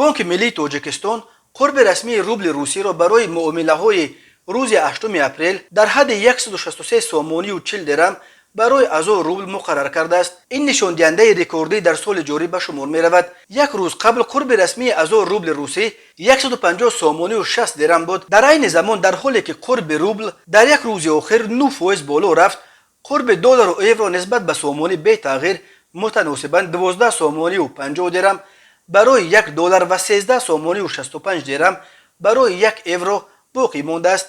بانک ملی تاجیکستان قرب رسمی روبل روسی را برای معامله‌های روز 8 اپریل در حد 163 سومانی و 40 درم برای ازو روبل مقرر کرده است. این نشان دهنده رکوردی در سال جاری به شمار می رود. یک روز قبل قرب رسمی ازو روبل روسی 150 سومانی و 60 درم بود. در این زمان در حالی که قرب روبل در یک روز آخر 9% بالا رفت، قرب دلار و یورو نسبت به سومانی به تغییر متناسباً 12 سومانی و 50 درم برای یک دلار و 13 سومانی و 65 درم برای یک یورو باقی مانده است.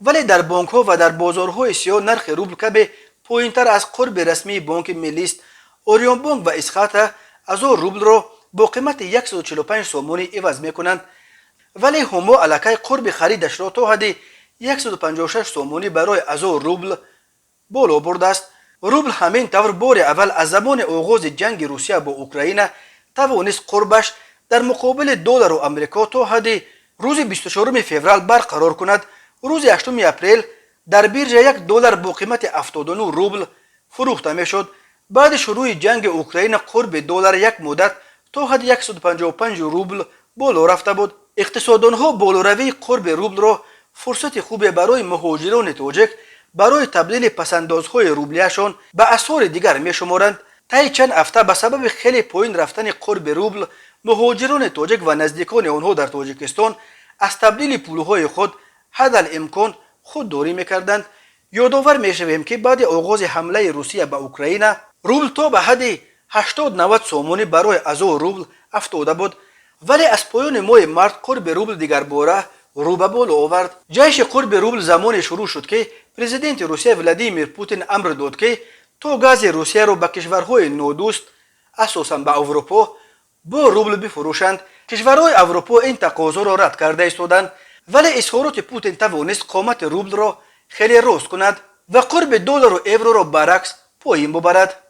ولی در بانک ها و در بازارهای سیاه نرخ روبل کمی پایینتر از قرب رسمی بانک ملی است. اوریون بانک و اسخاتا ازو روبل را با قیمت 145 سومانی عوض میکنند، ولی همو علاقه قرب خریدش را تا حد 156 سومانی برای ازو روبل بالا برده است. روبل همین طور بار اول از زمان آغاز جنگ روسیه با اوکراین توانست قربش در مقابل دلار و امریکا تا حد روز 24 فوریه برقرار کند. روز 8 اپریل در بیرژ یک دلار با قیمت 79 روبل فروخته میشد. بعد شروع جنگ اوکراین قرب دلار یک مدت تا حد 155 روبل بالا رفته بود. اقتصاددانها بالاروی قرب روبل را فرصت خوبی برای مهاجران تاجیک برای تبدیل پسندازهای روبلیشان به اسعار دیگر می شمارند. طی چند هفته به سبب خیلی پایین رفتن قرب روبل، مهاجران تاجیک و نزدیکان آنها در تاجیکستان از تبدیل پولهای خود حدالامکان خودداری میکردند. یادآور میشویم که بعد آغاز حمله روسیه به اوکراین روبل تا به حد 80-90 سومانی برای ازو روبل افتاده بود، ولی از پایان ماه مارس قرب روبل دیگر باره رو به بالا آورد. جایش قرب روبل زمان شروع شد که پرزیدنت روسیه ولادیمیر پوتین امر داد که تا گاز روسیه را به کشورهای نودوست اساساً به اروپا با روبل بفروشند. کشورهای اروپا این تقاضا را رد کرده ایستادند، ولی اظهارات پوتین توانست قیمت روبل را خیلی رست کند و قرب دلار و یورو را برعکس پایین ببرد.